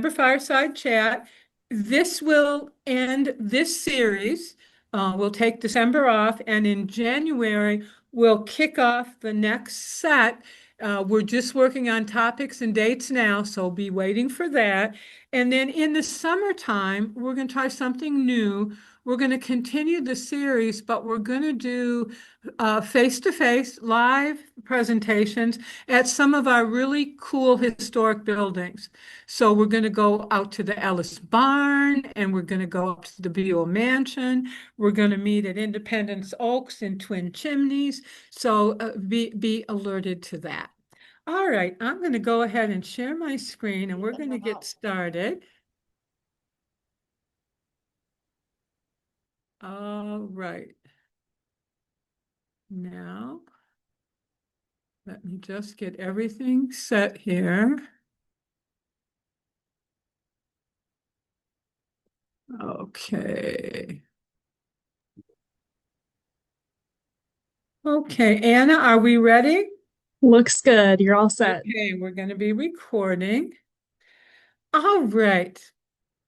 Fireside Chat. This will end this series. We'll take December off, and in January, we'll kick off the next set. We're just working on topics and dates now, so be waiting for that. And then in the summertime, we're going to try something new. We're going to continue the series, but we're going to do face-to-face live presentations at some of our really cool historic buildings. So we're going to go out to the Ellis Barn, and we're going to go up to the Buell Mansion. We're going to meet at Independence Oaks and Twin Chimneys. So be alerted to that. All right, I'm going to go ahead and share my screen, and we're going to get started. All right. Now, let me just get everything set here. Okay. Okay, Anna, are we ready? Looks good. You're all set. Okay, we're going to be recording. All right.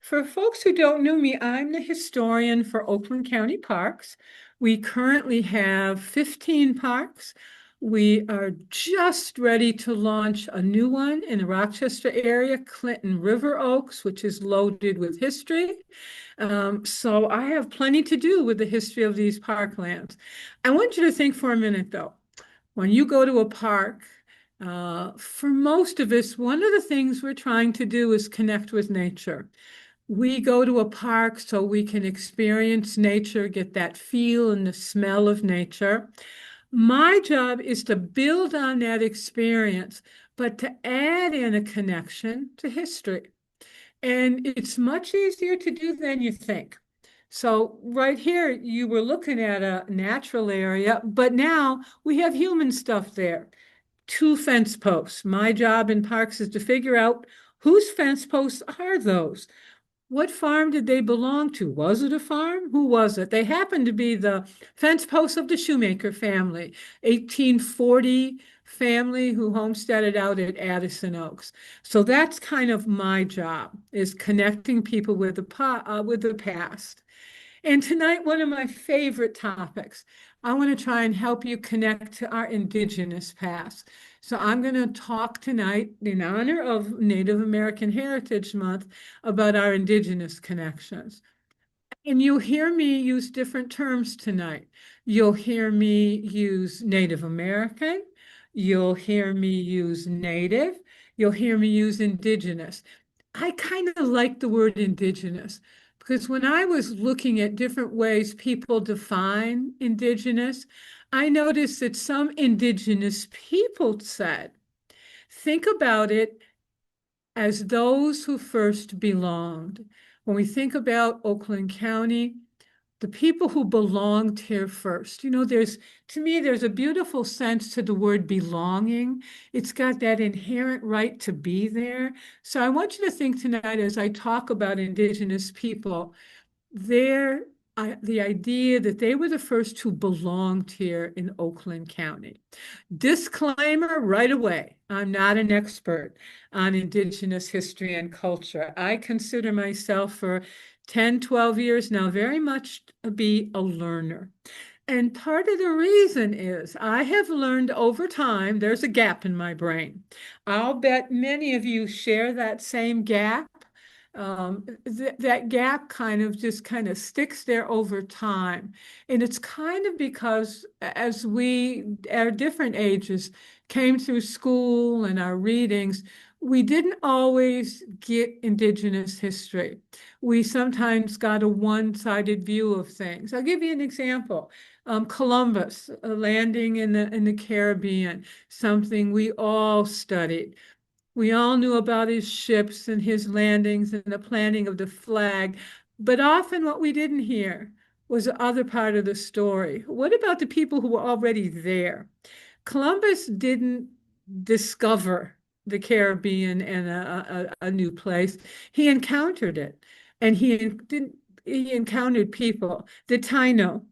For folks who don't know me, I'm the historian for Oakland County Parks. We currently have 15 parks. We are just ready to launch a new one in the Rochester area, Clinton River Oaks, which is loaded with history. So I have plenty to do with the history of these parklands. I want you to think for a minute, though. When you go to a park, for most of us, one of the things we're trying to do is connect with nature. We go to a park so we can experience nature, get that feel and the smell of nature. My job is to build on that experience, but to add in a connection to history. And it's much easier to do than you think. So right here, you were looking at a natural area, but now we have human stuff there. Two fence posts. My job in parks is to figure out whose fence posts are those. What farm did they belong to? Was it a farm? Who was it? They happened to be the fence posts of the Shoemaker family, 1840 family who homesteaded out at Addison Oaks. So that's kind of my job, is connecting people with the past. And tonight, one of my favorite topics, I want to try and help you connect to our Indigenous past. So I'm going to talk tonight in honor of Native American Heritage Month about our Indigenous connections. And you'll hear me use different terms tonight. You'll hear me use Native American. You'll hear me use Native. You'll hear me use Indigenous. I kind of like the word Indigenous because when I was looking at different ways people define Indigenous, I noticed that some Indigenous people said, think about it as those who first belonged. When we think about Oakland County, the people who belonged here first. To me, there's a beautiful sense to the word belonging. It's got that inherent right to be there. So I want you to think tonight as I talk about Indigenous people, their the idea that they were the first who belonged here in Oakland County. Disclaimer right away, I'm not an expert on Indigenous history and culture. I consider myself for 10, 12 years now very much to be a learner. And part of the reason is I have learned over time there's a gap in my brain. I'll bet many of you share that same gap. That gap kind of sticks there over time. And it's kind of because as we, at different ages, came through school and our readings, we didn't always get Indigenous history. We sometimes got a one-sided view of things. I'll give you an example. Columbus landing in the Caribbean, something we all studied. We all knew about his ships and his landings and the planting of the flag, but often what we didn't hear was the other part of the story. What about the people who were already there? Columbus didn't discover the Caribbean and a new place. He encountered it, and he encountered people. The Taino,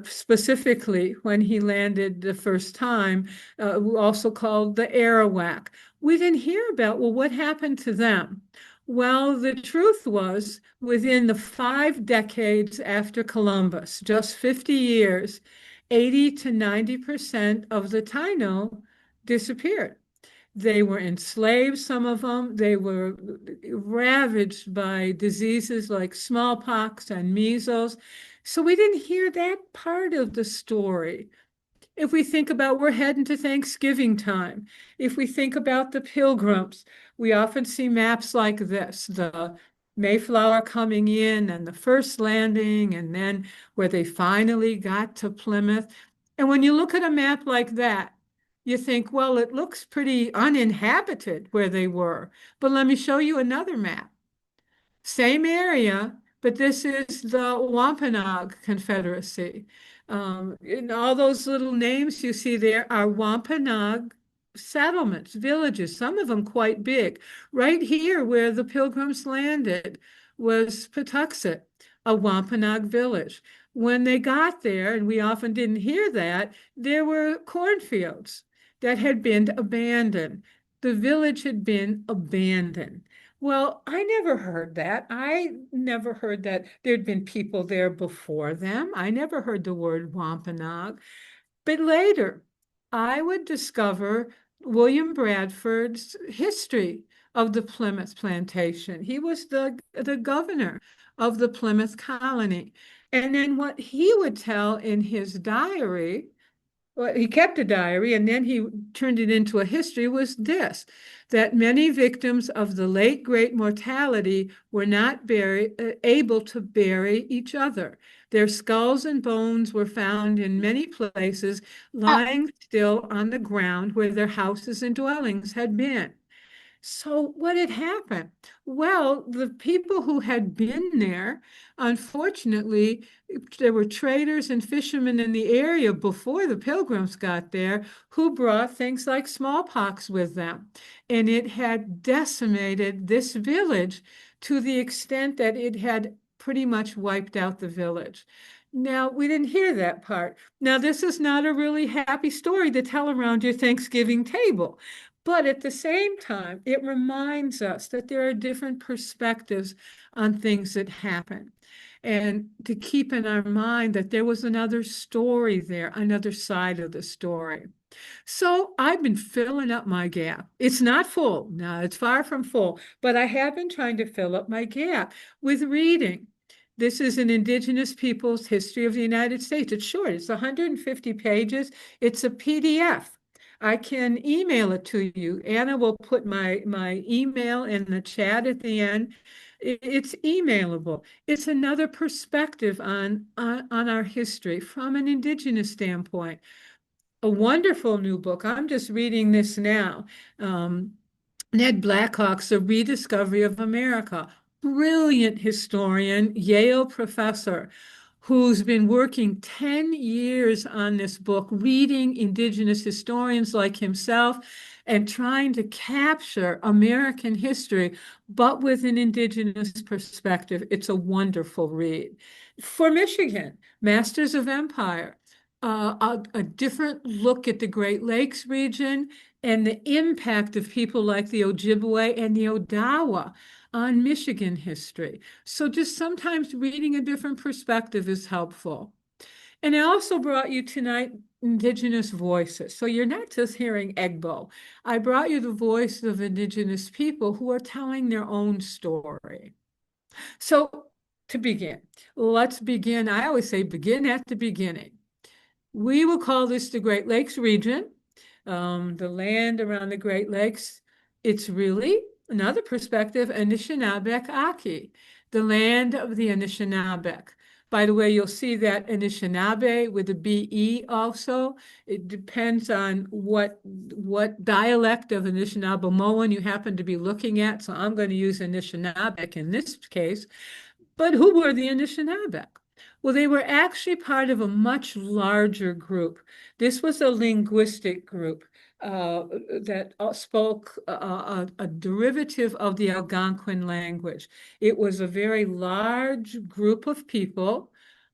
specifically when he landed the first time, also called the Arawak. We didn't hear about, well, what happened to them? Well, the truth was, within the 5 decades after Columbus, just 50 years, 80 to 90% of the Taino disappeared. They were enslaved, some of them. They were ravaged by diseases like smallpox and measles. So we didn't hear that part of the story. If we think about we're heading to Thanksgiving time, if we think about the pilgrims, we often see maps like this, the Mayflower coming in and the first landing, and then where they finally got to Plymouth. And when you look at a map like that, you think, well, it looks pretty uninhabited where they were. But let me show you another map. Same area, but this is the Wampanoag Confederacy. And all those little names you see there are Wampanoag settlements, villages, some of them quite big. Right here, where the Pilgrims landed, was Patuxet, a Wampanoag village. When they got there, and we often didn't hear that, there were cornfields that had been abandoned. The village had been abandoned. Well, I never heard that. I never heard that there'd been people there before them. I never heard the word Wampanoag. But later, I would discover William Bradford's history of the Plymouth plantation. He was the governor of the Plymouth colony. And then what he would tell in his diary, well, he kept a diary and then he turned it into a history, was this, that many victims of the late great mortality were not able to bury each other. Their skulls and bones were found in many places, lying still on the ground where their houses and dwellings had been. So what had happened? Well, the people who had been there, unfortunately, there were traders and fishermen in the area before the Pilgrims got there who brought things like smallpox with them. And it had decimated this village to the extent that it had pretty much wiped out the village. Now, we didn't hear that part. Now, this is not a really happy story to tell around your Thanksgiving table. But at the same time, it reminds us that there are different perspectives on things that happen. And to keep in our mind that there was another story there, another side of the story. So I've been filling up my gap. It's not full. No, it's far from full, but I have been trying to fill up my gap with reading. This is an Indigenous Peoples History of the United States. It's short, it's 150 pages. It's a PDF. I can email it to you. Anna will put my email in the chat at the end. It's emailable. It's another perspective on our history from an Indigenous standpoint. A wonderful new book. I'm just reading this now. Ned Blackhawk's A Rediscovery of America. Brilliant historian, Yale professor, who's been working 10 years on this book, reading Indigenous historians like himself and trying to capture American history, but with an Indigenous perspective. It's a wonderful read. For Michigan, Masters of Empire, a different look at the Great Lakes region and the impact of people like the Ojibwe and the Odawa on Michigan history. So just sometimes reading a different perspective is helpful. And I also brought you tonight Indigenous voices. So you're not just hearing Egbo. I brought you the voice of Indigenous people who are telling their own story. So to begin, let's begin. I always say begin at the beginning. We will call this the Great Lakes region, the land around the Great Lakes. It's really another perspective, Anishinabek-Aki, the land of the Anishinabek. By the way, you'll see that Anishinaabe with a B-E also. It depends on what dialect of Anishinaabemowin you happen to be looking at. So I'm going to use Anishinabek in this case. But who were the Anishinabek? Well, they were actually part of a much larger group. This was a linguistic group that spoke a derivative of the Algonquin language. It was a very large group of people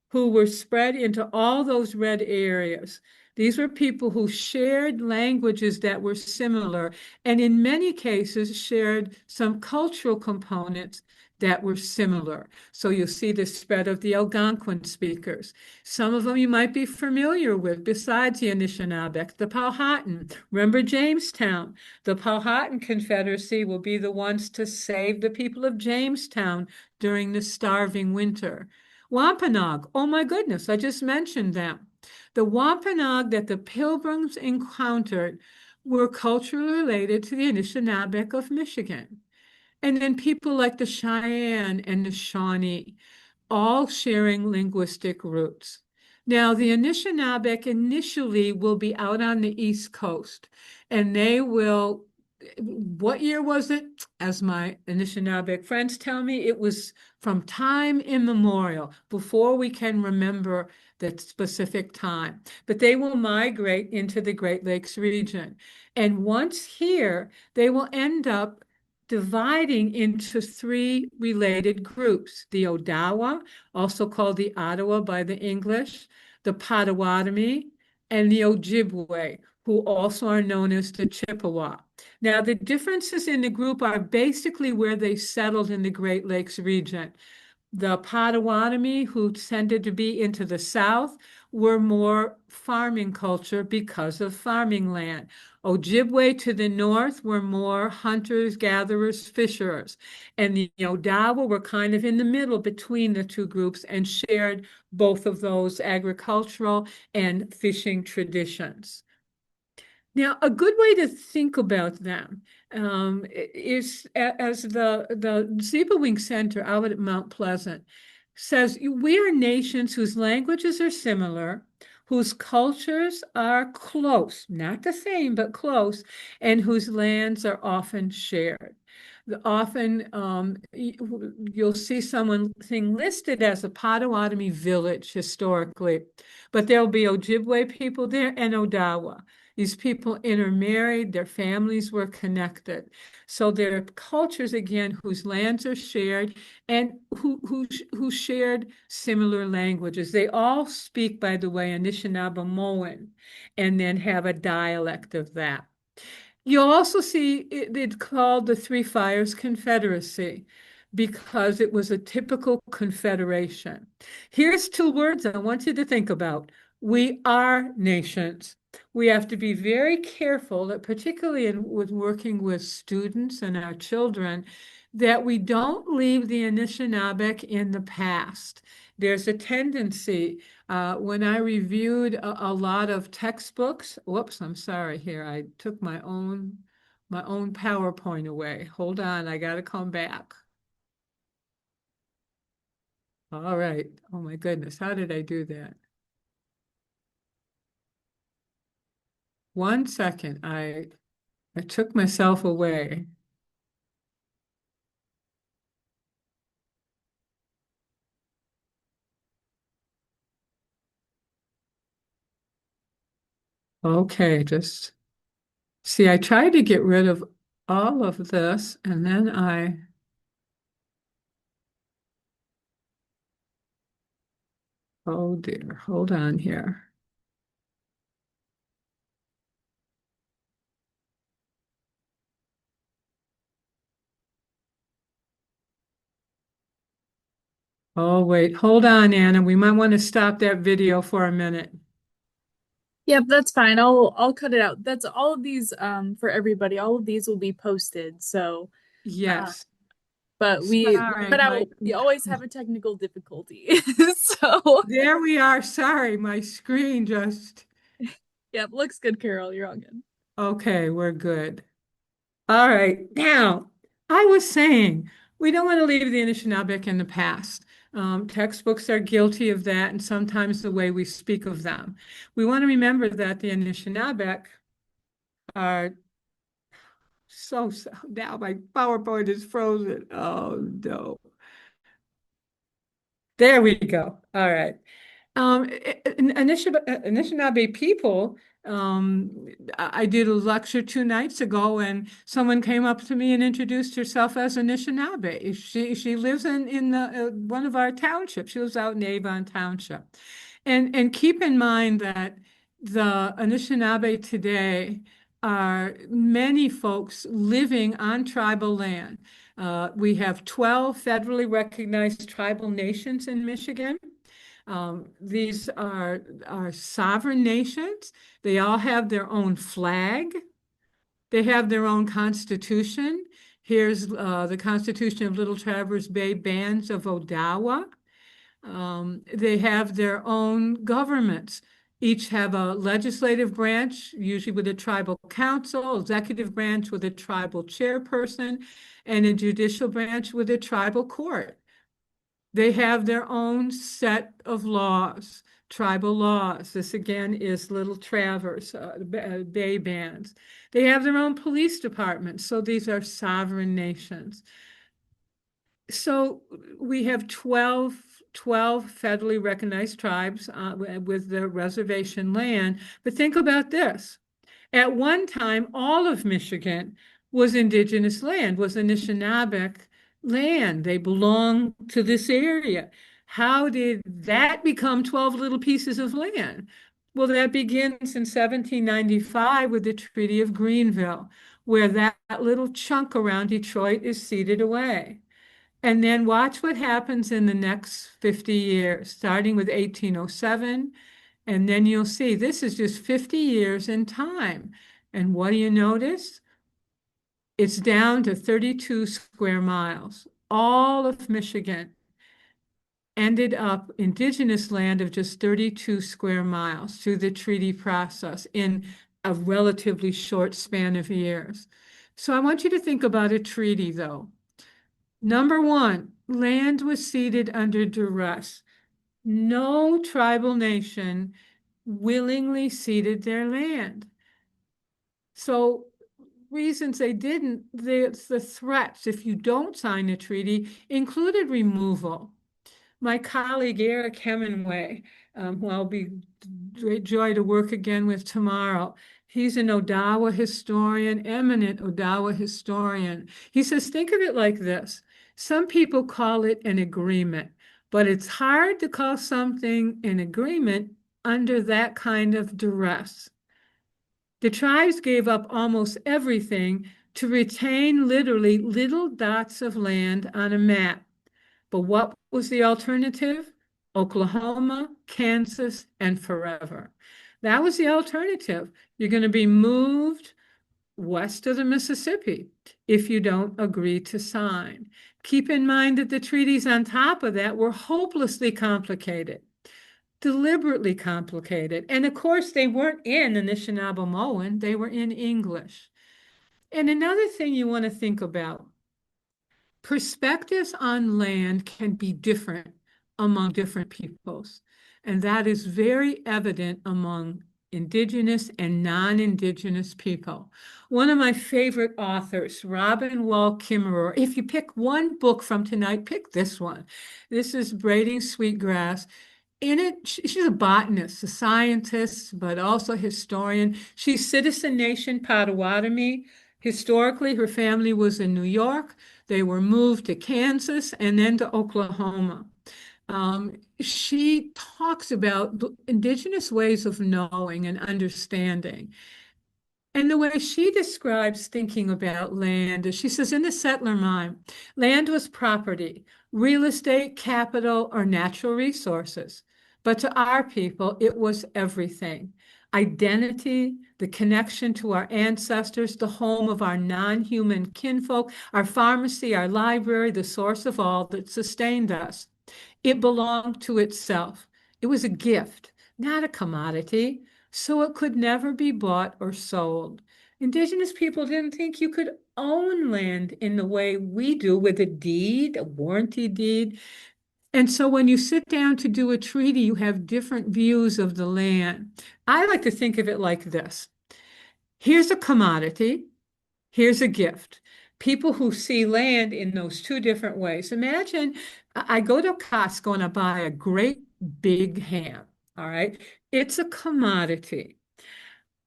who were spread into all those red areas. These were people who shared languages that were similar, and in many cases shared some cultural components that were similar. So you'll see the spread of the Algonquin speakers. Some of them you might be familiar with, besides the Anishinaabeg, the Powhatan. Remember Jamestown? The Powhatan Confederacy will be the ones to save the people of Jamestown during the starving winter. Wampanoag, oh my goodness, I just mentioned them. The Wampanoag that the Pilgrims encountered were culturally related to the Anishinaabe of Michigan. And then people like the Cheyenne and the Shawnee, all sharing linguistic roots. Now, the Anishinaabe initially will be out on the East Coast, and they will, what year was it? As my Anishinaabe friends tell me, it was from time immemorial, before we can remember that specific time. But they will migrate into the Great Lakes region. And once here, they will end up dividing into three related groups: the Odawa, also called the Ottawa by the English, the Potawatomi, and the Ojibwe, who also are known as the Chippewa. Now, the differences in the group are basically where they settled in the Great Lakes region. The Potawatomi, who tended to be into the south, were more farming culture because of farming land. Ojibwe to the north were more hunters, gatherers, fishers. And the Odawa were kind of in the middle between the two groups and shared both of those agricultural and fishing traditions. Now, a good way to think about them is as the Zebawing Center out at Mount Pleasant says, we are nations whose languages are similar, whose cultures are close, not the same, but close, and whose lands are often shared. Often you'll see something listed as a Potawatomi village historically, but there'll be Ojibwe people there and Odawa. These people intermarried, their families were connected. So their cultures, again, whose lands are shared and who shared similar languages. They all speak, by the way, Anishinaabe and then have a dialect of that. You'll also see it's called the Three Fires Confederacy because it was a typical confederation. Here's two words I want you to think about. We are nations. We have to be very careful that, particularly with working with students and our children, that we don't leave the Anishinaabe in the past. There's a tendency, when I reviewed a lot of textbooks, whoops, I'm sorry here, I took my own PowerPoint away. Hold on, I got to come back. All right. Oh my goodness, how did I do that? 1 second, I took myself away. Okay, just see, I tried to get rid of all of this and then oh dear, hold on here. Oh, wait, hold on, Anna. We might want to stop that video for a minute. Yep, that's fine. I'll cut it out. That's all of these for everybody. All of these will be posted. So, uh, Yes. but we Sorry, but I we always have a technical difficulty. So, there we are. Sorry, my screen just, yep, looks good, Carol. You're all good. okay, we're good. All right. Now, I was saying we don't want to leave the Anishinaabe in the past. Textbooks are guilty of that, and sometimes the way we speak of them. We want to remember that the Anishinaabe are so now my PowerPoint is frozen. Oh no. There we go. All right. Anishinaabe people, I did a lecture 2 nights ago and someone came up to me and introduced herself as Anishinaabe. She lives in one of our townships. She lives out in Avon Township. And keep in mind that the Anishinaabe today are many folks living on tribal land. We have 12 federally recognized tribal nations in Michigan. These are sovereign nations. They all have their own flag. They have their own constitution. Here's the Constitution of Little Traverse Bay Bands of Odawa. They have their own governments. Each have a legislative branch, usually with a tribal council, executive branch with a tribal chairperson, and a judicial branch with a tribal court. They have their own set of laws, tribal laws. This again is Little Traverse, Bay Bands. They have their own police departments. So these are sovereign nations. So we have 12 federally recognized tribes with their reservation land. But think about this. At one time, all of Michigan was indigenous land, was Anishinaabe land. They belonged to this area. How did that become 12 little pieces of land? Well, that begins in 1795 with the Treaty of Greenville, where that little chunk around Detroit is ceded away. And then watch what happens in the next 50 years, starting with 1807. And then you'll see this is just 50 years in time. And what do you notice? It's down to 32 square miles. All of Michigan ended up indigenous land of just 32 square miles through the treaty process in a relatively short span of years. So I want you to think about a treaty, though. Number one, land was ceded under duress. No tribal nation willingly ceded their land. So reasons they didn't, the threats, if you don't sign a treaty, included removal. My colleague Eric Hemingway, who I'll be great joy to work again with tomorrow, he's an Odawa historian, eminent Odawa historian. He says, think of it like this. Some people call it an agreement, but it's hard to call something an agreement under that kind of duress. The tribes gave up almost everything to retain literally little dots of land on a map. But what was the alternative? Oklahoma, Kansas, and forever. That was the alternative. You're going to be moved west of the Mississippi if you don't agree to sign. Keep in mind that the treaties on top of that were hopelessly complicated, deliberately complicated. And of course, they weren't in Anishinaabe-Moan, they were in English. And another thing you want to think about, perspectives on land can be different among different peoples. And that is very evident among Indigenous and non-Indigenous people. One of my favorite authors, Robin Wall Kimmerer, if you pick one book from tonight, pick this one. This is Braiding Sweetgrass. In it, she's a botanist, a scientist, but also a historian. She's Citizen Nation Potawatomi. Historically, her family was in New York. They were moved to Kansas and then to Oklahoma. She talks about indigenous ways of knowing and understanding. And the way she describes thinking about land is she says, in the settler mind, land was property, real estate, capital, or natural resources. But to our people, it was everything. Identity, the connection to our ancestors, the home of our non-human kinfolk, our pharmacy, our library, the source of all that sustained us. It belonged to itself. It was a gift, not a commodity, so it could never be bought or sold. Indigenous people didn't think you could own land in the way we do with a deed, a warranty deed. And so when you sit down to do a treaty, you have different views of the land. I like to think of it like this. Here's a commodity, here's a gift. People who see land in those two different ways. Imagine I go to Costco and I buy a great big ham, all right? It's a commodity.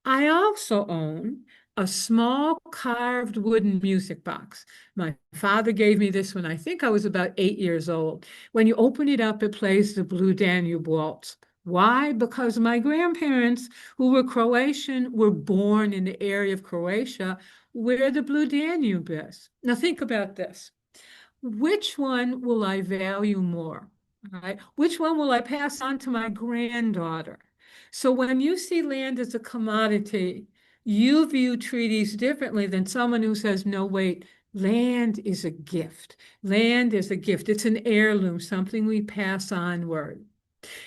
I also own a small carved wooden music box. My father gave me this when I think I was about 8 years old. When you open it up, it plays the Blue Danube Waltz. Why? Because my grandparents, who were Croatian, were born in the area of Croatia where the Blue Danube is. Now think about this. Which one will I value more? All right. Which one will I pass on to my granddaughter? So when you see land as a commodity, you view treaties differently than someone who says, no, wait, land is a gift. Land is a gift. It's an heirloom, something we pass onward.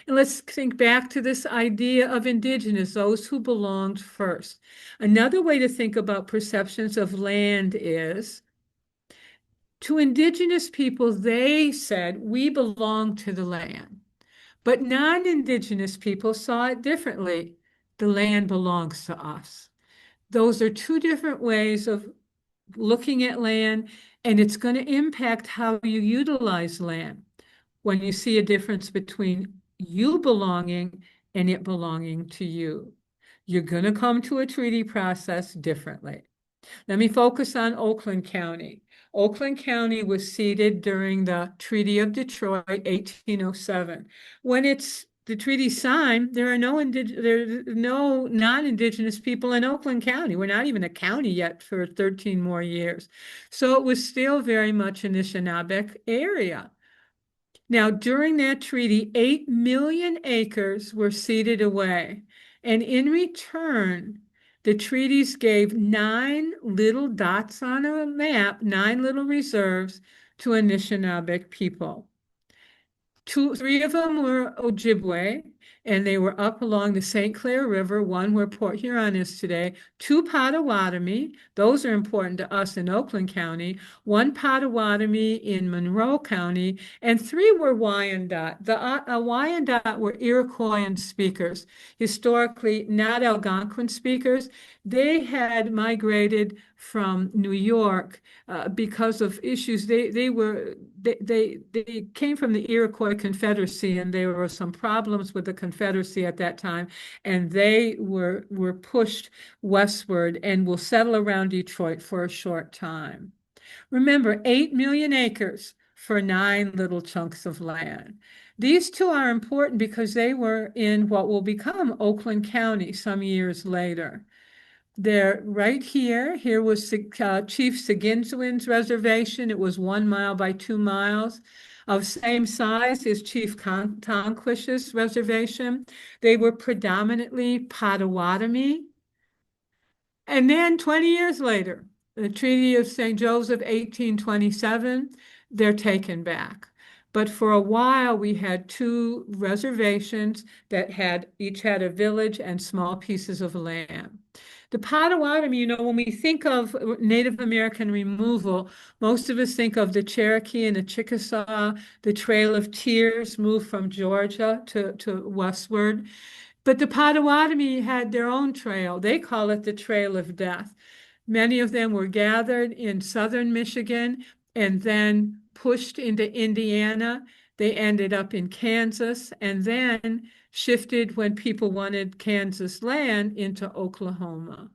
And let's think back to this idea of indigenous, those who belonged first. Another way to think about perceptions of land is to indigenous people, they said, we belong to the land. But non-indigenous people saw it differently. The land belongs to us. Those are two different ways of looking at land, and it's going to impact how you utilize land when you see a difference between you belonging and it belonging to you. You're going to come to a treaty process differently. Let me focus on Oakland County. Oakland County was ceded during the Treaty of Detroit, 1807. When it's the treaty signed, there are no non-Indigenous people in Oakland County. We're not even a county yet for 13 more years. So it was still very much an Anishinaabe area. Now, during that treaty, 8 million acres were ceded away. And in return, the treaties gave 9 little dots on a map, 9 little reserves to Anishinaabe people. Three of them were Ojibwe, and they were up along the St. Clair River, one where Port Huron is today. 2 Potawatomi, those are important to us in Oakland County. 1 Potawatomi in Monroe County, and 3 were Wyandot. The Wyandot were Iroquoian speakers, historically not Algonquin speakers. They had migrated from New York because of issues. They came from the Iroquois Confederacy, and there were some problems with the Confederacy at that time, and they were pushed westward and will settle around Detroit for a short time. Remember, 8 million acres for 9 little chunks of land. These two are important because they were in what will become Oakland County some years later. They're right here. Here was Chief Seguinzuin's reservation. It was 1 mile by 2 miles. Of same size as Chief Tonquish's reservation. They were predominantly Potawatomi. And then 20 years later, the Treaty of St. Joseph, 1827, they're taken back. But for a while, we had 2 reservations that each had a village and small pieces of land. The Potawatomi, when we think of Native American removal, most of us think of the Cherokee and the Chickasaw, the Trail of Tears moved from Georgia to westward. But the Potawatomi had their own trail. They call it the Trail of Death. Many of them were gathered in southern Michigan and then pushed into Indiana. They ended up in Kansas and then shifted when people wanted Kansas land into Oklahoma.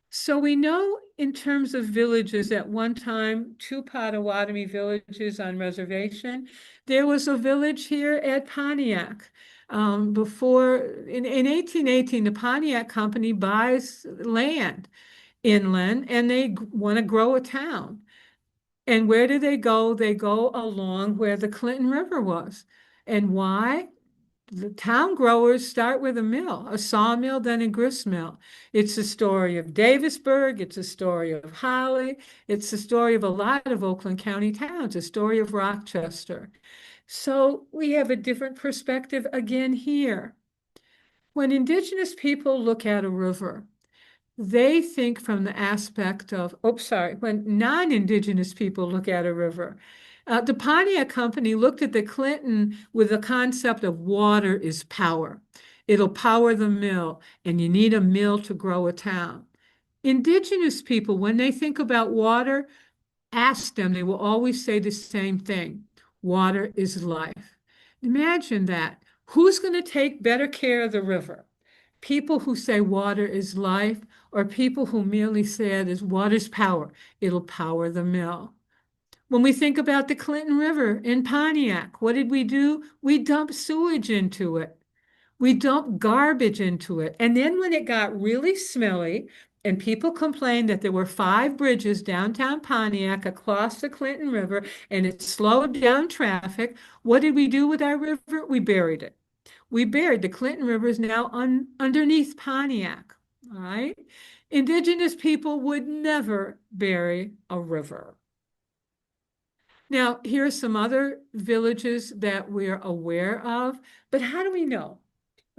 So we know in terms of villages, at one time, 2 Potawatomi villages on reservation. There was a village here at Pontiac. In 1818, the Pontiac Company buys land inland and they want to grow a town. And where do they go? They go along where the Clinton River was. And why? The town growers start with a mill, a sawmill, then a grist mill. It's a story of Davisburg. It's a story of Holly. It's a story of a lot of Oakland County towns, a story of Rochester. So we have a different perspective again here. When Indigenous people look at a river, they think from the aspect of, when non-Indigenous people look at a river, the Pontiac Company looked at the Clinton with the concept of water is power. It'll power the mill, and you need a mill to grow a town. Indigenous people, when they think about water, ask them, they will always say the same thing. Water is life. Imagine that. Who's going to take better care of the river? People who say water is life, or people who merely say it is water's power. It'll power the mill. When we think about the Clinton River in Pontiac, what did we do? We dumped sewage into it. We dumped garbage into it. And then when it got really smelly and people complained that there were 5 bridges downtown Pontiac across the Clinton River and it slowed down traffic, what did we do with our river? We buried it. We buried the Clinton River is now underneath Pontiac. All right. Indigenous people would never bury a river. Now, here are some other villages that we're aware of, but how do we know?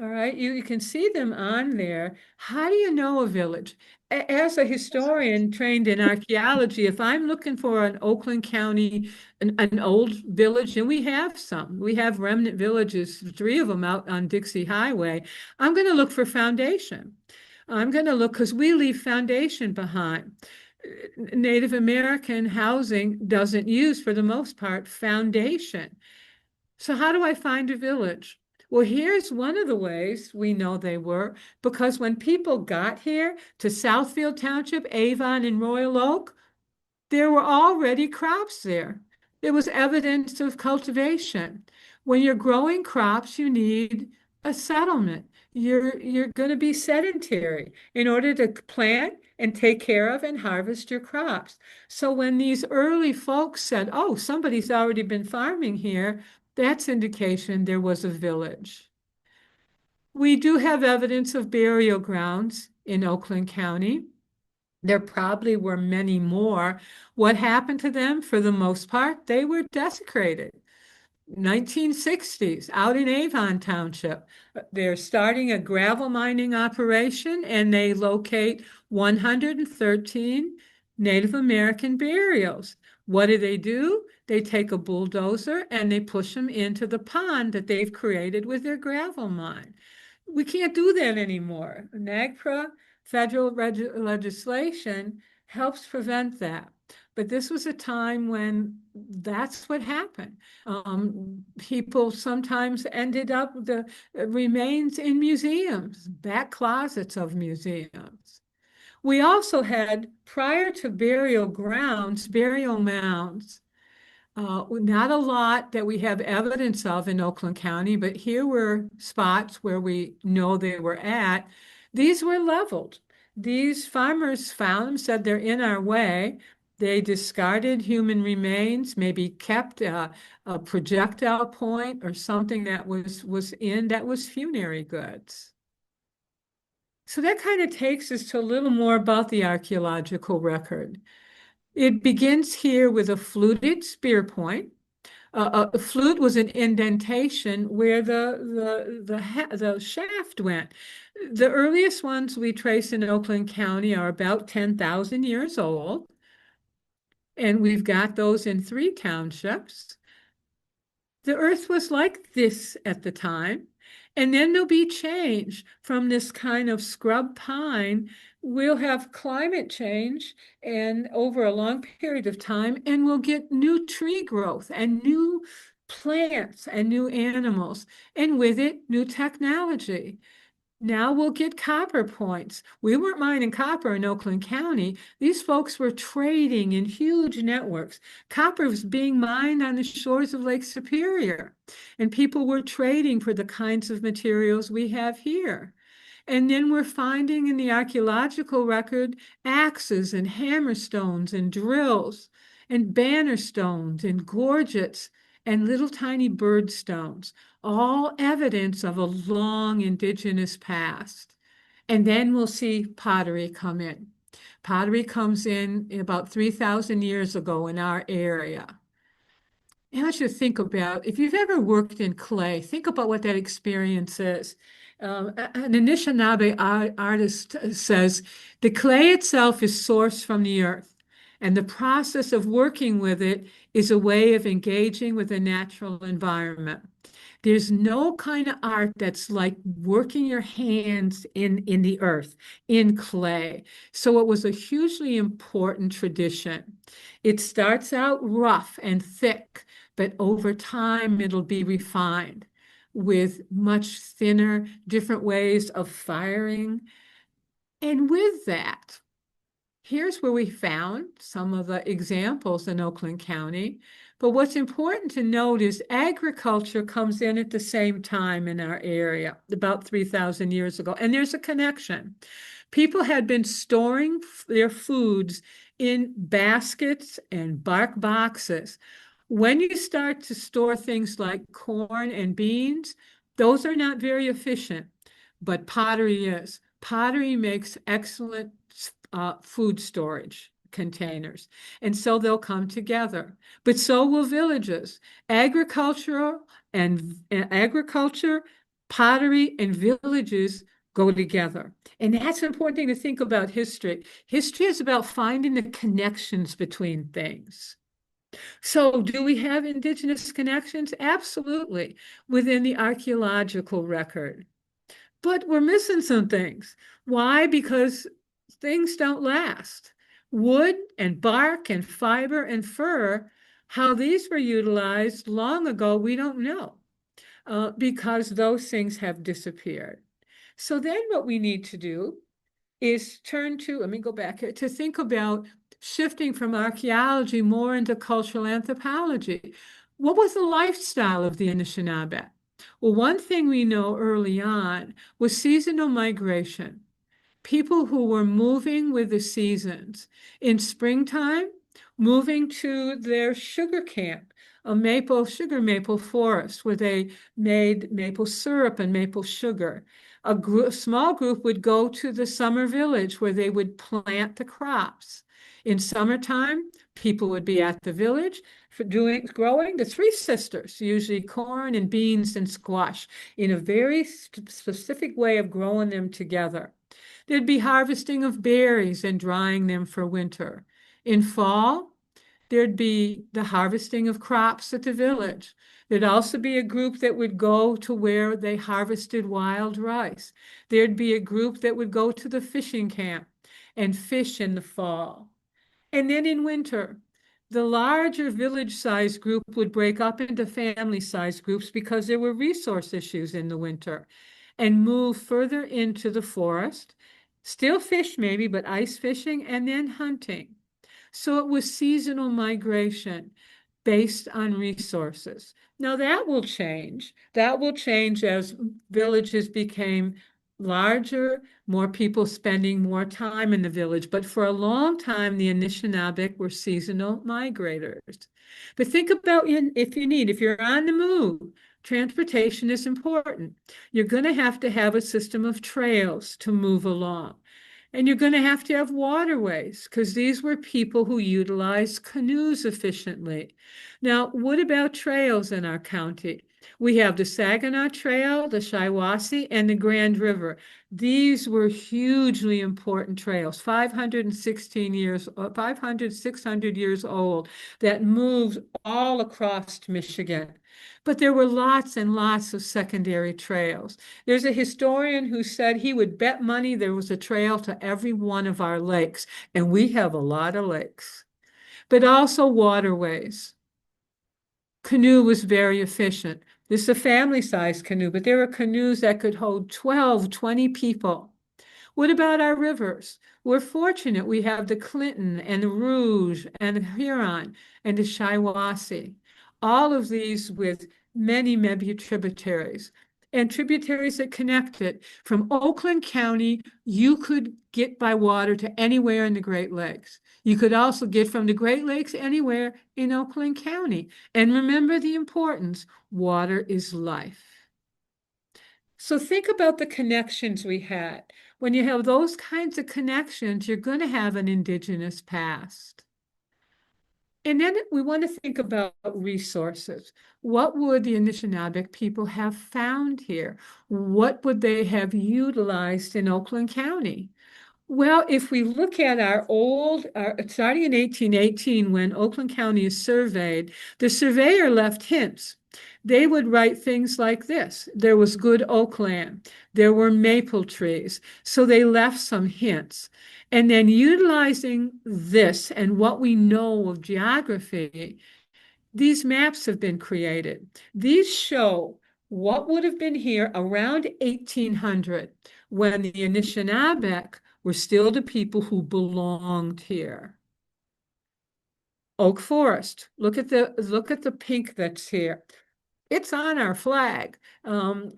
All right, you can see them on there. How do you know a village? As a historian trained in archaeology, if I'm looking for an Oakland County, an old village, and we have some, we have remnant villages, 3 of them out on Dixie Highway, I'm going to look for foundation. I'm going to look because we leave foundation behind. Native American housing doesn't use, for the most part, foundation. So how do I find a village? Well, here's one of the ways we know they were, because when people got here to Southfield Township, Avon, and Royal Oak, there were already crops there. There was evidence of cultivation. When you're growing crops, you need a settlement. You're going to be sedentary in order to plant and take care of and harvest your crops. So when these early folks said, "Oh, somebody's already been farming here," that's indication there was a village. We do have evidence of burial grounds in Oakland County. There probably were many more. What happened to them? For the most part, they were desecrated. 1960s, out in Avon Township, they're starting a gravel mining operation and they locate 113 Native American burials. What do? They take a bulldozer and they push them into the pond that they've created with their gravel mine. We can't do that anymore. NAGPRA federal legislation helps prevent that. But this was a time when that's what happened. People sometimes ended up the remains in museums, back closets of museums. We also had, prior to burial grounds, burial mounds. Not a lot that we have evidence of in Oakland County, but here were spots where we know they were at. These were leveled. These farmers found them, said they're in our way. They discarded human remains, maybe kept a projectile point or something that was funerary goods. So that kind of takes us to a little more about the archaeological record. It begins here with a fluted spear point. A flute was an indentation where the shaft went. The earliest ones we trace in Oakland County are about 10,000 years old, and we've got those in 3 townships. The earth was like this at the time, and then there'll be change from this kind of scrub pine. We'll have climate change and over a long period of time, and we'll get new tree growth and new plants and new animals, and with it, new technology. Now we'll get copper points. We weren't mining copper in Oakland County. These folks were trading in huge networks. Copper was being mined on the shores of Lake Superior, and people were trading for the kinds of materials we have here. And then we're finding in the archaeological record axes and hammerstones and drills and banner stones and gorgets and little tiny bird stones, all evidence of a long indigenous past. And then we'll see pottery come in. Pottery comes in about 3,000 years ago in our area. I want you to think about, if you've ever worked in clay, think about what that experience is. An Anishinaabe artist says, the clay itself is sourced from the earth, and the process of working with it is a way of engaging with the natural environment. There's no kind of art that's like working your hands in the earth, in clay. So it was a hugely important tradition. It starts out rough and thick, but over time it'll be refined with much thinner, different ways of firing. And with that, here's where we found some of the examples in Oakland County. But what's important to note is agriculture comes in at the same time in our area, about 3,000 years ago. And there's a connection. People had been storing their foods in baskets and bark boxes. When you start to store things like corn and beans, those are not very efficient, but pottery is. Pottery makes excellent food storage containers, and so they'll come together. But so will villages. Agricultural and agriculture, pottery, and villages go together. And that's an important thing to think about history. History is about finding the connections between things. So, do we have indigenous connections? Absolutely, within the archaeological record. But we're missing some things. Why? Because things don't last. Wood and bark and fiber and fur, how these were utilized long ago, we don't know because those things have disappeared. So then what we need to do is turn to, let me go back here, to think about shifting from archaeology more into cultural anthropology. What was the lifestyle of the Anishinaabe? Well, one thing we know early on was seasonal migration. People who were moving with the seasons. In springtime, moving to their sugar camp, a sugar maple forest where they made maple syrup and maple sugar. A small group would go to the summer village where they would plant the crops. In summertime, people would be at the village for growing the three sisters, usually corn and beans and squash, in a very specific way of growing them together. There'd be harvesting of berries and drying them for winter. In fall, there'd be the harvesting of crops at the village. There'd also be a group that would go to where they harvested wild rice. There'd be a group that would go to the fishing camp and fish in the fall. And then in winter, the larger village-sized group would break up into family-sized groups because there were resource issues in the winter and move further into the forest. Still fish maybe, but ice fishing and then hunting. So it was seasonal migration based on resources. Now that will change. That will change as villages became larger, more people spending more time in the village. But for a long time, the Anishinaabe were seasonal migrators. But think about if you're on the move, transportation is important. You're going to have a system of trails to move along. And you're going to have waterways because these were people who utilized canoes efficiently. Now, what about trails in our county? We have the Saginaw Trail, the Shiawassee, and the Grand River. These were hugely important trails, 600 years old, that moved all across Michigan. But there were lots and lots of secondary trails. There's a historian who said he would bet money there was a trail to every one of our lakes, and we have a lot of lakes, but also waterways. Canoe was very efficient. This is a family-sized canoe, but there were canoes that could hold 12, 20 people. What about our rivers? We're fortunate we have the Clinton and the Rouge and the Huron and the Shiawassee. All of these with many, many tributaries and tributaries that connect it. From Oakland County, you could get by water to anywhere in the Great Lakes. You could also get from the Great Lakes anywhere in Oakland County. And remember the importance, water is life. So think about the connections we had. When you have those kinds of connections, you're going to have an indigenous past. And then we want to think about resources. What would the Anishinaabe people have found here? What would they have utilized in Oakland County? Well, if we look at starting in 1818, when Oakland County is surveyed, the surveyor left hints. They would write things like this. There was good oak land. There were maple trees. So they left some hints. And then utilizing this and what we know of geography, these maps have been created. These show what would have been here around 1800 when the Anishinaabe were still the people who belonged here. Oak forest. Look at the pink that's here. It's on our flag. Our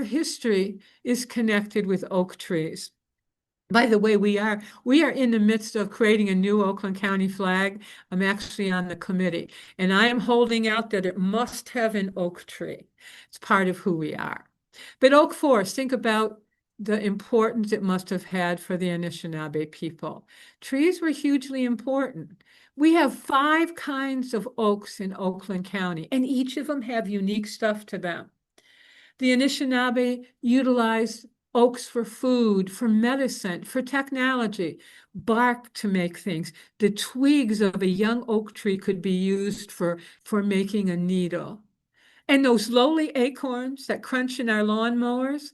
history is connected with oak trees. By the way, we are in the midst of creating a new Oakland County flag. I'm actually on the committee, and I am holding out that it must have an oak tree. It's part of who we are. But oak forest, think about the importance it must have had for the Anishinaabe people. Trees were hugely important. We have 5 kinds of oaks in Oakland County, and each of them have unique stuff to them. The Anishinaabe utilized oaks for food, for medicine, for technology, bark to make things. The twigs of a young oak tree could be used for making a needle. And those lowly acorns that crunch in our lawnmowers,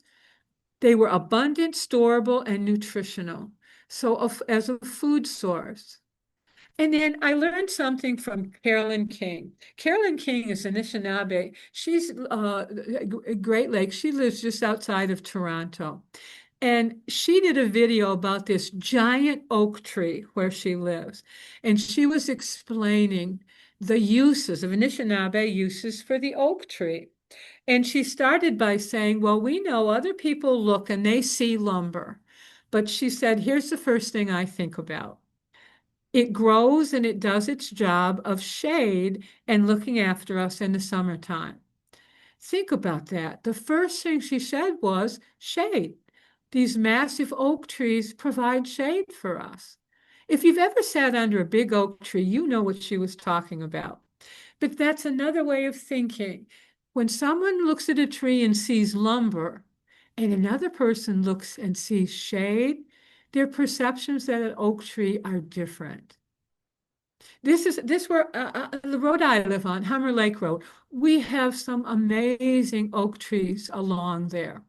they were abundant, storable, and nutritional. So as a food source. And then I learned something from Carolyn King. Carolyn King is Anishinaabe. She's Great Lakes. She lives just outside of Toronto. And she did a video about this giant oak tree where she lives. And she was explaining the uses of Anishinaabe uses for the oak tree. And she started by saying, well, we know other people look and they see lumber. But she said, here's the first thing I think about. It grows and it does its job of shade and looking after us in the summertime. Think about that. The first thing she said was shade. These massive oak trees provide shade for us. If you've ever sat under a big oak tree, you know what she was talking about. But that's another way of thinking. When someone looks at a tree and sees lumber, and another person looks and sees shade, their perceptions of an oak tree are different. This where the road I live on, Hummer Lake Road. We have some amazing oak trees along there.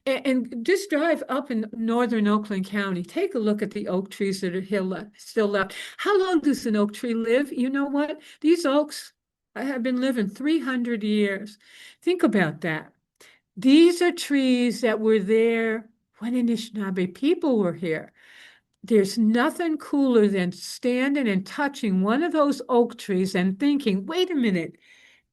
And just drive up in northern Oakland County. Take a look at the oak trees that are still left. How long does an oak tree live? You know what? These oaks have been living 300 years. Think about that. These are trees that were there when Anishinaabe people were here. There's nothing cooler than standing and touching one of those oak trees and thinking, wait a minute,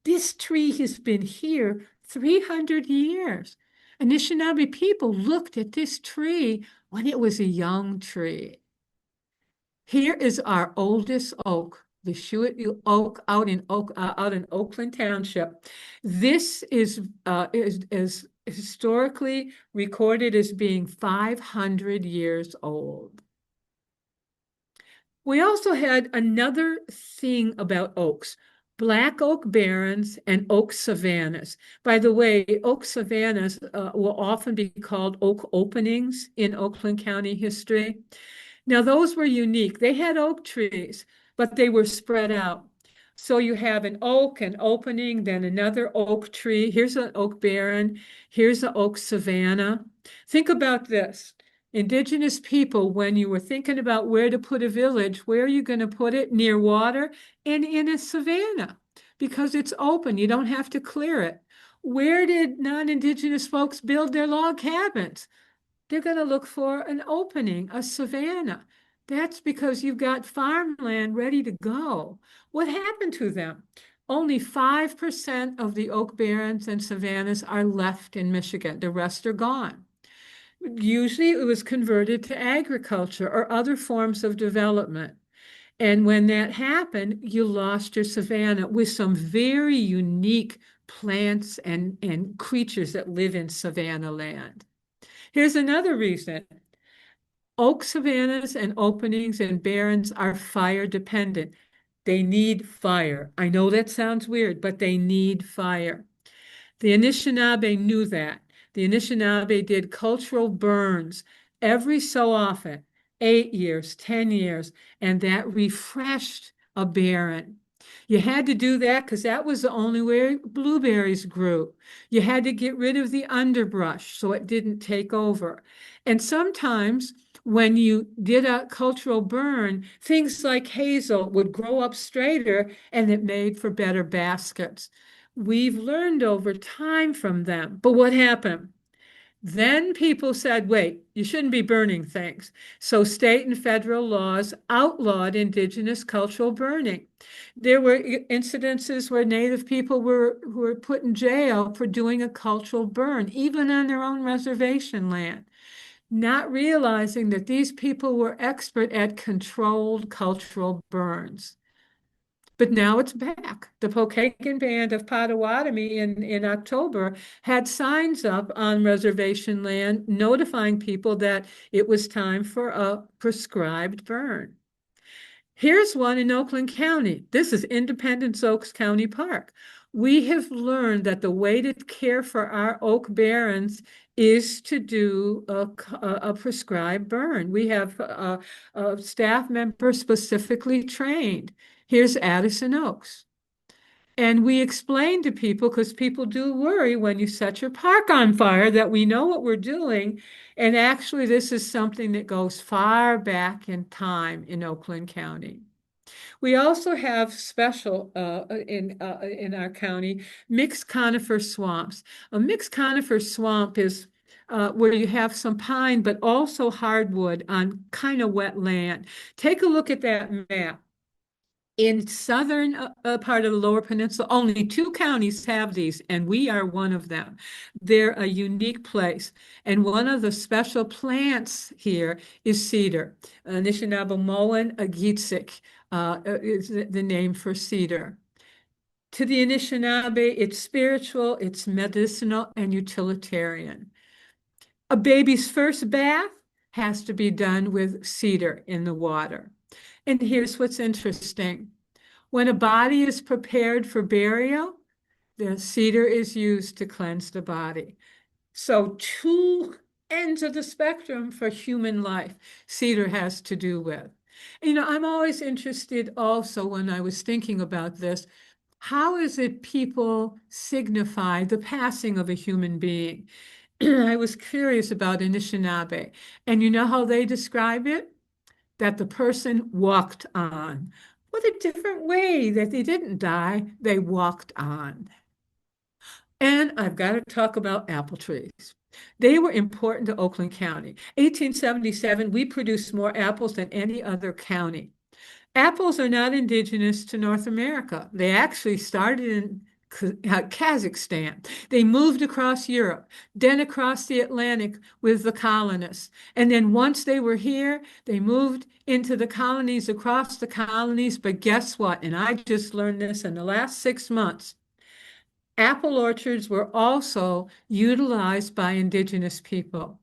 this tree has been here 300 years. Anishinaabe people looked at this tree when it was a young tree. Here is our oldest oak, the Shuit Oak out in Oakland Township. This is historically recorded as being 500 years old. We also had another thing about oaks, black oak barrens and oak savannas. By the way, oak savannas will often be called oak openings in Oakland County history. Now, those were unique. They had oak trees, but they were spread out. So you have an oak, an opening, then another oak tree. Here's an oak barren. Here's an oak savanna. Think about this. Indigenous people, when you were thinking about where to put a village, where are you going to put it? Near water and in a savanna because it's open. You don't have to clear it. Where did non-Indigenous folks build their log cabins? They're going to look for an opening, a savanna. That's because you've got farmland ready to go. What happened to them? Only 5% of the oak barrens and savannas are left in Michigan. The rest are gone. Usually it was converted to agriculture or other forms of development. And when that happened, you lost your savanna with some very unique plants and creatures that live in savanna land. Here's another reason. Oak savannas and openings and barrens are fire dependent. They need fire. I know that sounds weird, but they need fire. The Anishinaabe knew that. The Anishinaabe did cultural burns every so often, 8 years, 10 years, and that refreshed a barren. You had to do that because that was the only way blueberries grew. You had to get rid of the underbrush so it didn't take over. And sometimes when you did a cultural burn, things like hazel would grow up straighter and it made for better baskets. We've learned over time from them. But what happened? Then people said, wait, you shouldn't be burning things. So state and federal laws outlawed indigenous cultural burning. There were incidences where Native people were put in jail for doing a cultural burn, even on their own reservation land, not realizing that these people were expert at controlled cultural burns. But now it's back. The Pokagon Band of Potawatomi in October had signs up on reservation land notifying people that it was time for a prescribed burn. Here's one in Oakland County. This is Independence Oaks County Park. We have learned that the way to care for our oak barrens is to do a prescribed burn. We have a staff member specifically trained. Here's Addison Oaks. And we explain to people, because people do worry when you set your park on fire, that we know what we're doing. And actually, this is something that goes far back in time in Oakland County. We also have special in our county mixed conifer swamps. A mixed conifer swamp is where you have some pine, but also hardwood on kind of wet land. Take a look at that map. In southern part of the Lower Peninsula, only two counties have these, and we are one of them. They're a unique place. And one of the special plants here is cedar. Anishinaabe agitsik is the name for cedar. To the Anishinaabe, it's spiritual, it's medicinal, and utilitarian. A baby's first bath has to be done with cedar in the water. And here's what's interesting. When a body is prepared for burial, the cedar is used to cleanse the body. So two ends of the spectrum for human life, cedar has to do with. I'm always interested also when I was thinking about this, how is it people signify the passing of a human being? I was curious about Anishinaabe, and you know how they describe it? That the person walked on. What a different way that they didn't die, they walked on. And I've got to talk about apple trees. They were important to Oakland County. 1877, we produced more apples than any other county. Apples are not indigenous to North America. They actually started in Kazakhstan. They moved across Europe, then across the Atlantic with the colonists. And then once they were here, they moved into the colonies, across the colonies. But guess what? And I just learned this in the last 6 months. Apple orchards were also utilized by indigenous people.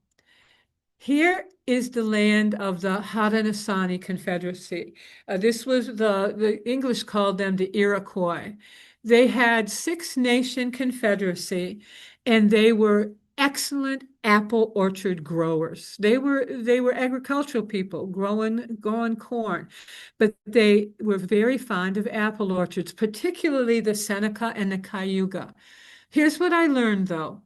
Here is the land of the Haudenosaunee Confederacy. This was the English called them the Iroquois. They had Six-Nation Confederacy, and they were excellent apple orchard growers. They were agricultural people growing corn, but they were very fond of apple orchards, particularly the Seneca and the Cayuga. Here's what I learned though.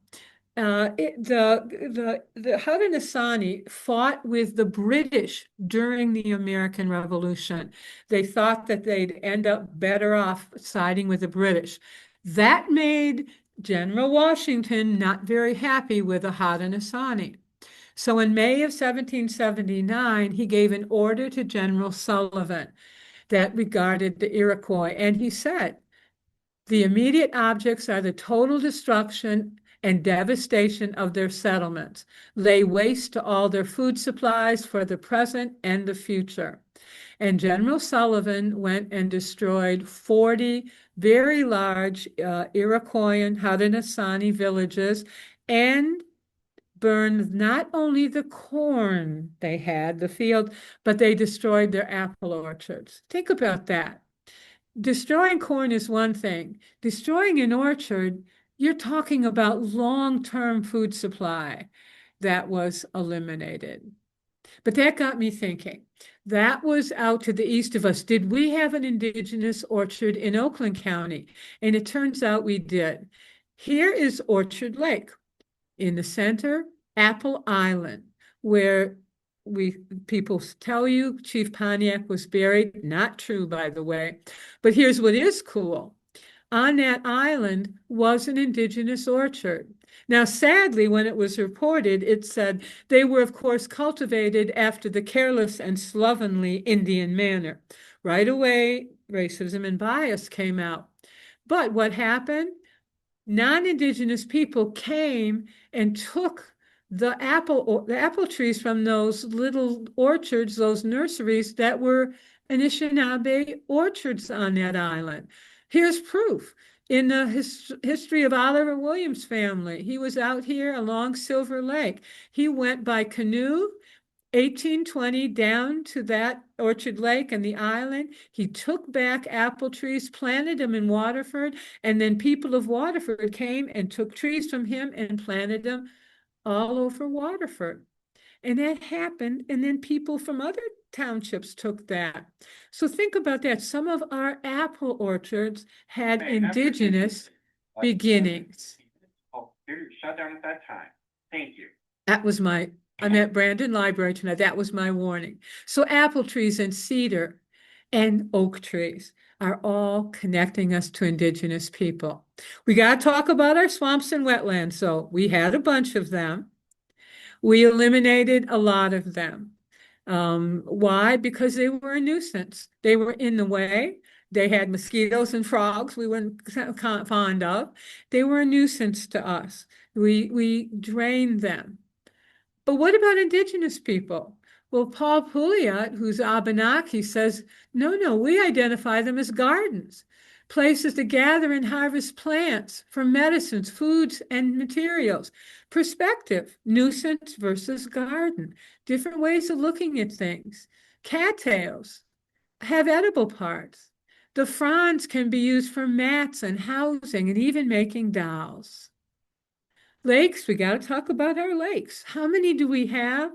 The Haudenosaunee fought with the British during the American Revolution. They thought that they'd end up better off siding with the British. That made General Washington not very happy with the Haudenosaunee. So in May of 1779, he gave an order to General Sullivan that regarded the Iroquois, and he said, the immediate objects are the total destruction and devastation of their settlements, lay waste to all their food supplies for the present and the future. And General Sullivan went and destroyed 40 very large Iroquoian Haudenosaunee villages and burned not only the corn they had, the field, but they destroyed their apple orchards. Think about that. Destroying corn is one thing. Destroying an orchard, you're talking about long-term food supply that was eliminated. But that got me thinking. That was out to the east of us. Did we have an indigenous orchard in Oakland County? And it turns out we did. Here is Orchard Lake. In the center, Apple Island, where people tell you Chief Pontiac was buried. Not true, by the way. But here's what is cool. on that island was an indigenous orchard. Now, sadly, when it was reported, it said they were, of course, cultivated after the careless and slovenly Indian manner. Right away, racism and bias came out. But what happened? Non-Indigenous people came and took the apple trees from those little orchards, those nurseries that were Anishinaabe orchards on that island. Here's proof. In the history of Oliver Williams' family, he was out here along Silver Lake. He went by canoe 1820 down to that Orchard Lake and the island. He took back apple trees, planted them in Waterford, and then people of Waterford came and took trees from him and planted them all over Waterford. And that happened, and then people from other townships took that. So think about that. Some of our apple orchards had indigenous beginnings. Oh, shut down at that time. Thank you. That was I'm at Brandon Library tonight. That was my warning. So apple trees and cedar and oak trees are all connecting us to indigenous people. We got to talk about our swamps and wetlands. So we had a bunch of them. We eliminated a lot of them. Why? Because they were a nuisance. They were in the way. They had mosquitoes and frogs we weren't fond of. They were a nuisance to us. We drained them. But what about indigenous people? Well, Paul Pouliot, who's Abenaki, says, no, we identify them as gardens, places to gather and harvest plants for medicines, foods, and materials. Perspective, nuisance versus garden, different ways of looking at things. Cattails have edible parts. The fronds can be used for mats and housing and even making dolls. Lakes, we got to talk about our lakes. How many do we have?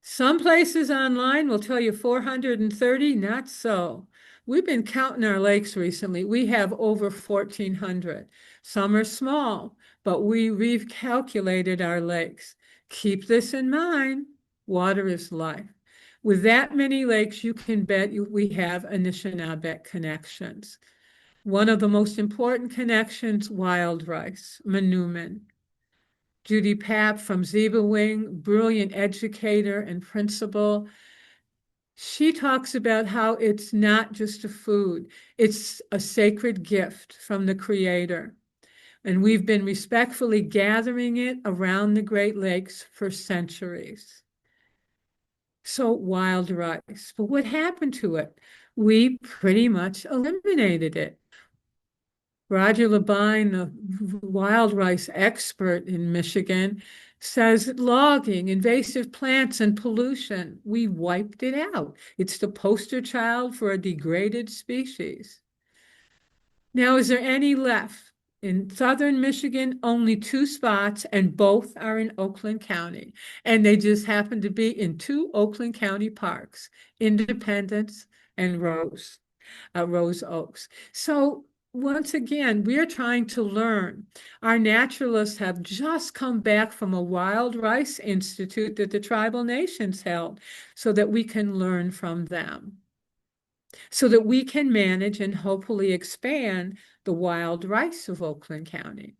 Some places online will tell you 430, not so. We've been counting our lakes recently. We have over 1,400. Some are small, but we recalculated our lakes. Keep this in mind. Water is life. With that many lakes, you can bet we have Anishinaabe connections. One of the most important connections, wild rice, manumin. Judy Papp from Zeba Wing, brilliant educator and principal. She talks about how it's not just a food, it's a sacred gift from the Creator. And we've been respectfully gathering it around the Great Lakes for centuries. So wild rice, but what happened to it? We pretty much eliminated it. Roger Labine, the wild rice expert in Michigan, says logging, invasive plants, and pollution, we wiped it out. It's the poster child for a degraded species. Now, is there any left? In southern Michigan, only 2 spots, and both are in Oakland County. And they just happen to be in 2 Oakland County parks, Independence and Rose Oaks. So once again, we're trying to learn. Our naturalists have just come back from a Wild Rice Institute that the tribal nations held so that we can learn from them, so that we can manage and hopefully expand the wild rice of Oakland County.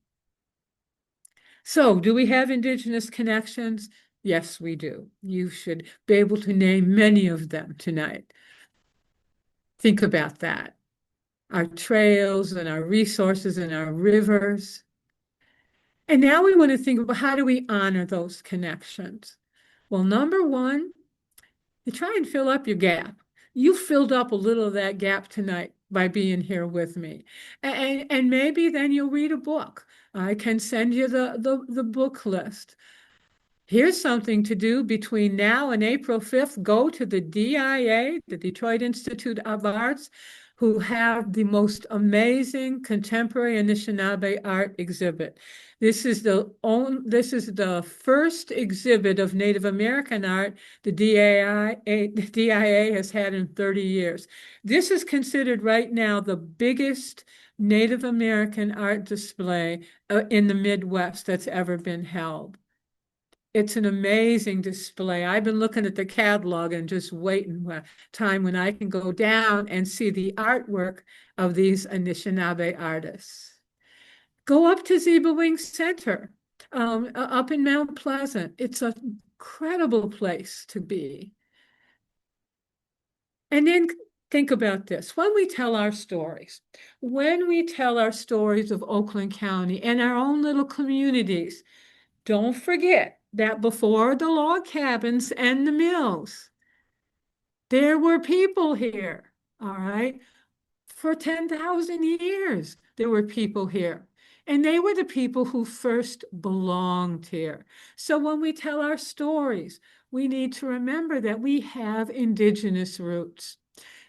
So do we have indigenous connections? Yes, we do. You should be able to name many of them tonight. Think about that. Our trails and our resources and our rivers. And now we want to think about how do we honor those connections? Well, number one, you try and fill up your gap. You filled up a little of that gap tonight by being here with me. And maybe then you'll read a book. I can send you the book list. Here's something to do between now and April 5th. Go to the DIA, the Detroit Institute of Arts, who have the most amazing contemporary Anishinaabe art exhibit. This is the first exhibit of Native American art the DIA has had in 30 years. This is considered right now the biggest Native American art display in the Midwest that's ever been held. It's an amazing display. I've been looking at the catalog and just waiting for time when I can go down and see the artwork of these Anishinaabe artists. Go up to Zebra Wing Center, up in Mount Pleasant. It's an incredible place to be. And then think about this. When we tell our stories of Oakland County and our own little communities, don't forget that before the log cabins and the mills, there were people here, all right? For 10,000 years, there were people here. And they were the people who first belonged here. So when we tell our stories, we need to remember that we have indigenous roots.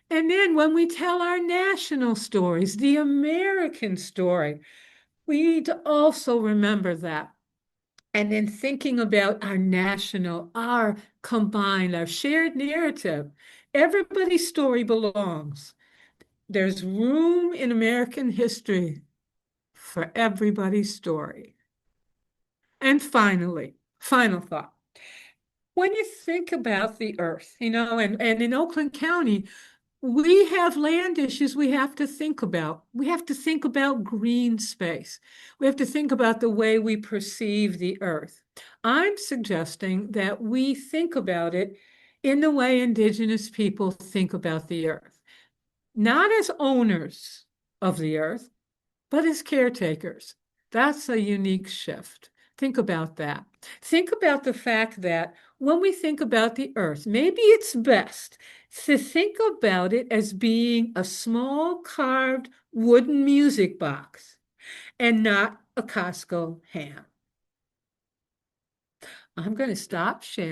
And then when we tell our national stories, the American story, we need to also remember that. And then thinking about our national, our combined, our shared narrative, everybody's story belongs. There's room in American history for everybody's story. And finally, final thought. When you think about the earth, and in Oakland County, we have land issues we have to think about. We have to think about green space. We have to think about the way we perceive the earth. I'm suggesting that we think about it in the way Indigenous people think about the earth, not as owners of the earth, but as caretakers. That's a unique shift. Think about that. Think about the fact that when we think about the earth, maybe it's best to think about it as being a small carved wooden music box and not a Costco ham. I'm going to stop sharing.